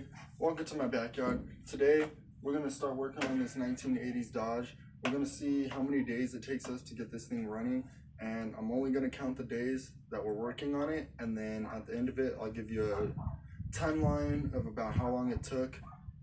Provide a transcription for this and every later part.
everybody, welcome to my backyard. Today we're going to start working on this 1980s Dodge. We're going to see how many days it takes us to get this thing running, and I'm only going to count the days that we're working on it, and then at the end of it I'll give you a timeline of about how long it took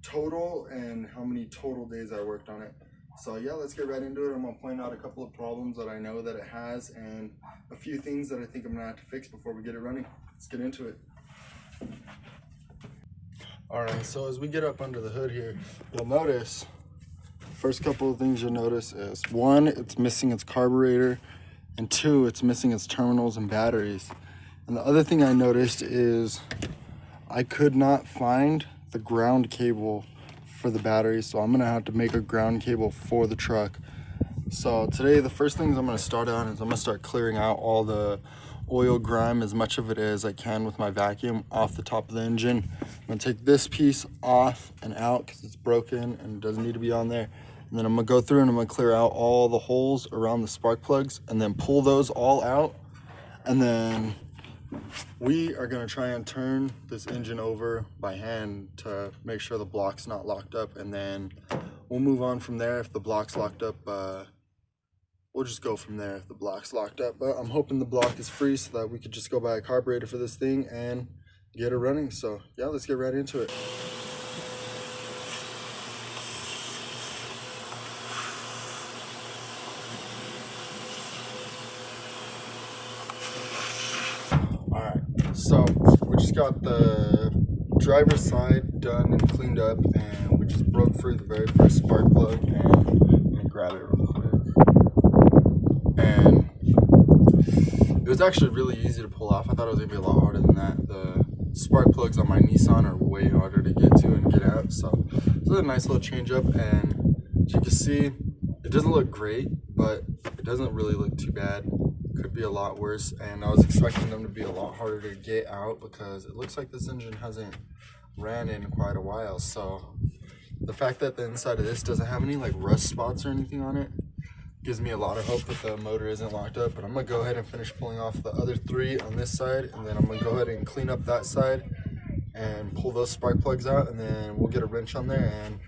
total and how many total days I worked on it. So yeah, let's get right into it. I'm going to point out a couple of problems that I know that it has and a few things that I think I'm going to have to fix before we get it running. Let's get into it. Alright, so as we get up under the hood here, you'll notice, first couple of things you'll notice is, one, it's missing its carburetor, and two, it's missing its terminals and batteries. And the other thing I noticed is I could not find the ground cable for the battery, so I'm gonna have to make a ground cable for the truck. So today, the first things I'm gonna start on is I'm gonna start clearing out all the oil grime, as much of it as I can with my vacuum, off the top of the engine. I'm gonna take this piece off and out because it's broken and it doesn't need to be on there. And then I'm gonna go through and I'm gonna clear out all the holes around the spark plugs and then pull those all out. And then we are gonna try and turn this engine over by hand to make sure the block's not locked up, and then we'll move on from there. If the block's locked up, we'll just go from there if the block's locked up. But I'm hoping the block is free so that we could just go buy a carburetor for this thing and get it running. So yeah, let's get right into it. Alright, so we just got the driver's side done and cleaned up, and we just broke through the very first spark plug, and let me grab it real quick. And it was actually really easy to pull off. I thought it was gonna be a lot harder than that. The spark plugs on my Nissan are way harder to get to and get out, so it's a nice little change up. And as you can see, it doesn't look great, but it doesn't really look too bad. Could be a lot worse, and I was expecting them to be a lot harder to get out because it looks like this engine hasn't ran in quite a while. So the fact that the inside of this doesn't have any like rust spots or anything on it gives me a lot of hope that the motor isn't locked up. But I'm gonna go ahead and finish pulling off the other three on this side, and then I'm gonna go ahead and clean up that side and pull those spark plugs out, and then we'll get a wrench on there and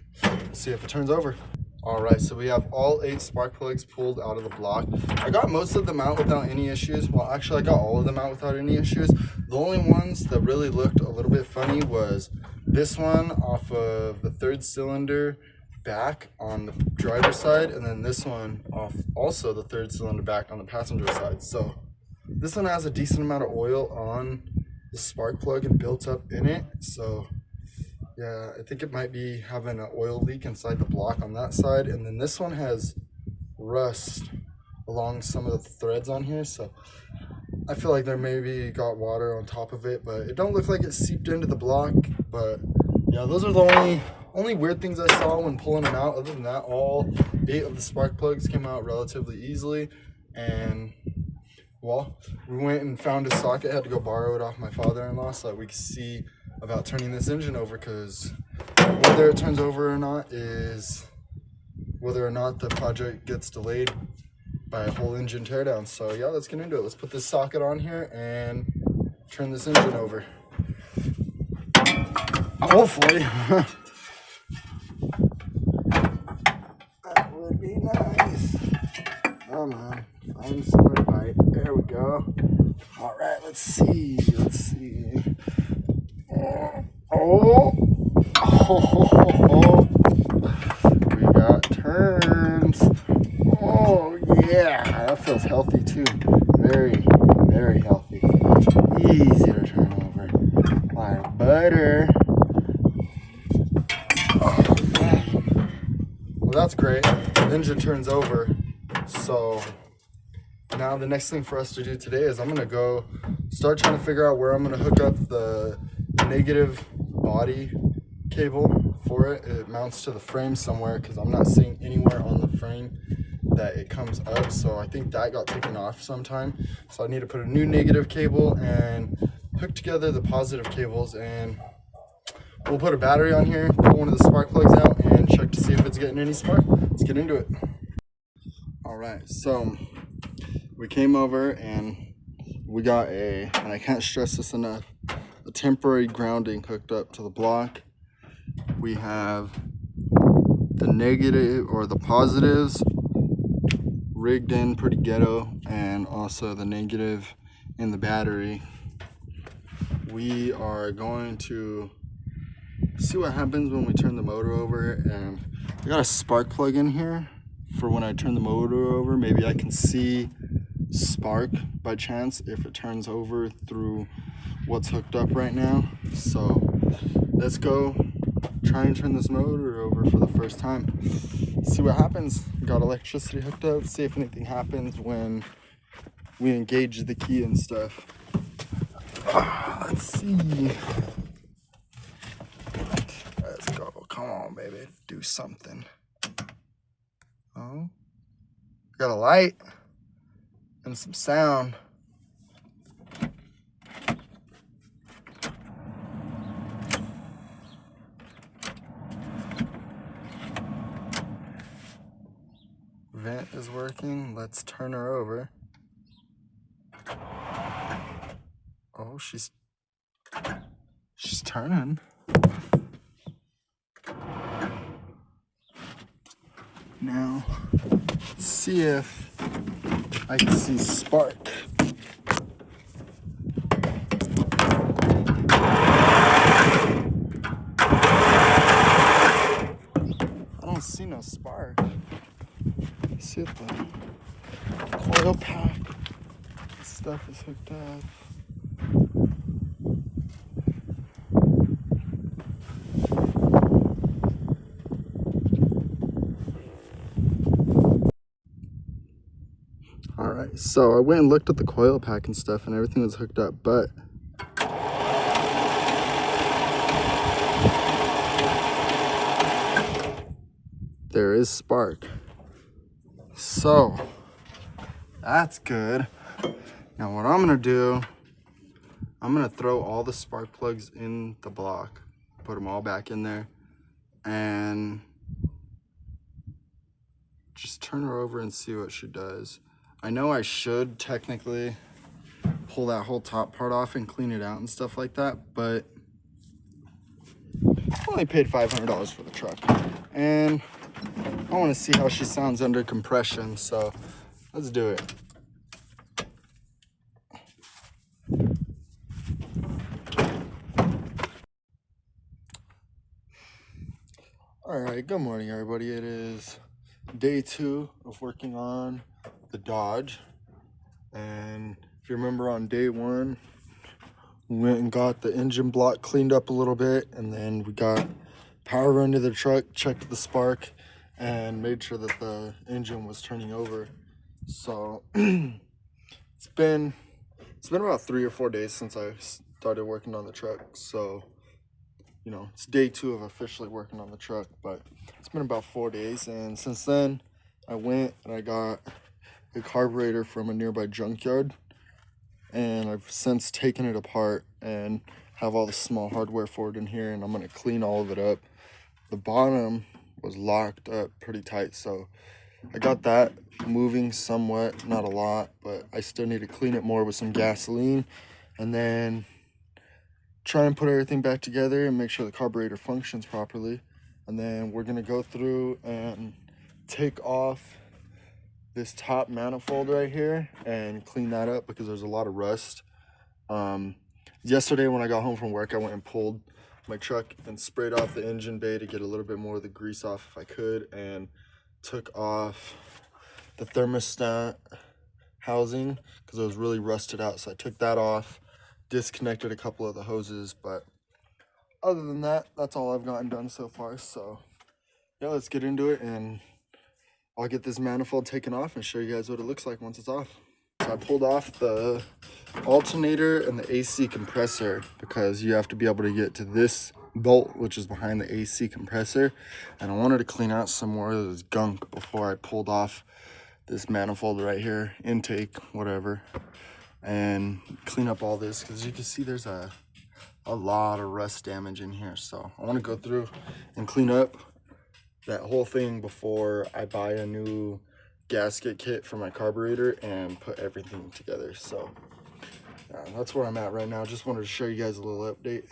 see if it turns over. All right, so we have all 8 spark plugs pulled out of the block. I got most of them out without any issues. Well, actually, I got all of them out without any issues. The only ones that really looked a little bit funny was this one off of the 3rd cylinder back on the driver's side, and then this one off also the 3rd cylinder back on the passenger side. So this one has a decent amount of oil on the spark plug and built up in it. So yeah, I think it might be having an oil leak inside the block on that side. And then this one has rust along some of the threads on here. So I feel like there maybe got water on top of it, but it don't look like it seeped into the block. But yeah, those are the only weird things I saw when pulling them out. Other than that, all 8 of the spark plugs came out relatively easily. And well, we went and found a socket, had to go borrow it off my father-in-law so that we could see about turning this engine over, because whether it turns over or not is whether or not the project gets delayed by a whole engine teardown. So yeah, let's get into it. Let's put this socket on here and turn this engine over. Hopefully. That would be nice. Come on, find somewhere to bite. There we go. All right, let's see. Oh, we got turns. Oh yeah, that feels healthy too. Very, very healthy. Easy to turn over like butter. Oh man. Well, that's great. The engine turns over. So now the next thing for us to do today is I'm gonna go start trying to figure out where I'm gonna hook up the negative body cable for it. It mounts to the frame somewhere because I'm not seeing anywhere on the frame that it comes up. So I think that got taken off sometime. So I need to put a new negative cable and hook together the positive cables, and we'll put a battery on here, pull one of the spark plugs out, and check to see if it's getting any spark. Let's get into it. All right, so we came over and we got and I can't stress this enough, a temporary grounding hooked up to the block. We have the negative or the positives rigged in pretty ghetto, and also the negative in the battery. We are going to see what happens when we turn the motor over, and I got a spark plug in here for when I turn the motor over. Maybe I can see spark by chance if it turns over through what's hooked up right now. So let's go try and turn this motor over for the first time. See what happens. Got electricity hooked up, see if anything happens when we engage the key and stuff. Let's see. Let's go. Come on, baby. Do something. Oh. Got a light and some sound. Vent is working. Let's turn her over. Oh, she's turning. Now, let's see if I can see spark. I don't see no spark. See if the coil pack stuff is hooked up. All right, so I went and looked at the coil pack and stuff, and everything was hooked up, but there is spark. So that's good. Now what I'm gonna do, I'm gonna throw all the spark plugs in the block, put them all back in there, and just turn her over and see what she does. I know I should technically pull that whole top part off and clean it out and stuff like that, but I only paid $500 for the truck, and I want to see how she sounds under compression, so let's do it. All right, good morning, everybody. It is day 2 of working on the Dodge, and if you remember on day 1, we went and got the engine block cleaned up a little bit, and then we got power run to the truck, checked the spark, and made sure that the engine was turning over. So it's been about 3 or 4 days since I started working on the truck. So, you know, it's day 2 of officially working on the truck, but it's been about 4 days. And since then, I went and I got a carburetor from a nearby junkyard, and I've since taken it apart and have all the small hardware for it in here, and I'm gonna clean all of it up. The bottom was locked up pretty tight, so I got that moving somewhat, not a lot, but I still need to clean it more with some gasoline, and then try and put everything back together and make sure the carburetor functions properly. And then we're gonna go through and take off this top manifold right here and clean that up because there's a lot of rust. Yesterday when I got home from work, I went and pulled my truck and sprayed off the engine bay to get a little bit more of the grease off if I could, and took off the thermostat housing because it was really rusted out. So I took that off, disconnected a couple of the hoses, but other than that, that's all I've gotten done so far. So yeah, let's get into it, and I'll get this manifold taken off and show you guys what it looks like once it's off. So I pulled off the alternator and the AC compressor because you have to be able to get to this bolt, which is behind the AC compressor. And I wanted to clean out some more of this gunk before I pulled off this manifold right here, intake, whatever, and clean up all this because you can see there's a lot of rust damage in here. So I want to go through and clean up that whole thing before I buy a new gasket kit for my carburetor and put everything together. So that's where I'm at right now. Just wanted to show you guys a little update.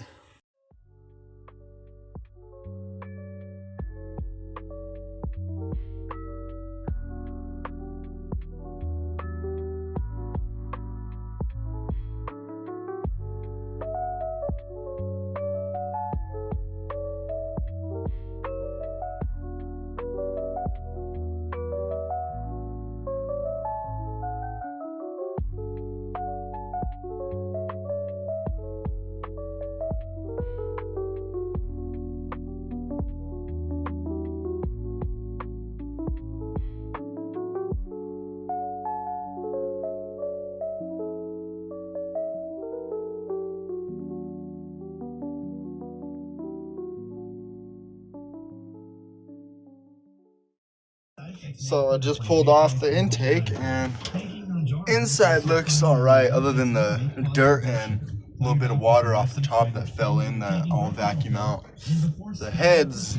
So I just pulled off the intake, and inside looks all right, other than the dirt and a little bit of water off the top that fell in that I'll vacuum out. The heads,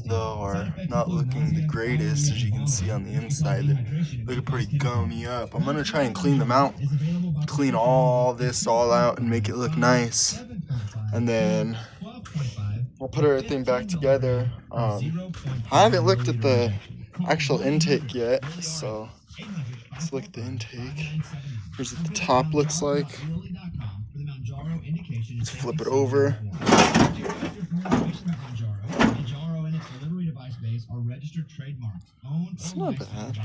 though, are not looking the greatest, as you can see on the inside. They're looking pretty gummy up. I'm gonna try and clean them out, clean all this all out and make it look nice, and then I'll put everything back together. I haven't looked at the actual intake yet, so let's look at the intake. Here's what the top looks like. Let's flip it over. It's not bad.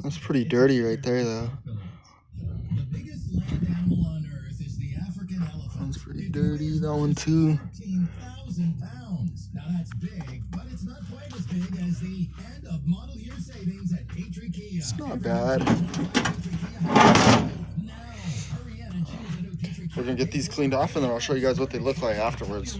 That's pretty dirty right there, though. That's pretty dirty. That one too. Now that's big, but it's not quite as big as the end of model year savings at Patriot Kia. It's not bad. We're gonna get these cleaned off, and then I'll show you guys what they look like afterwards.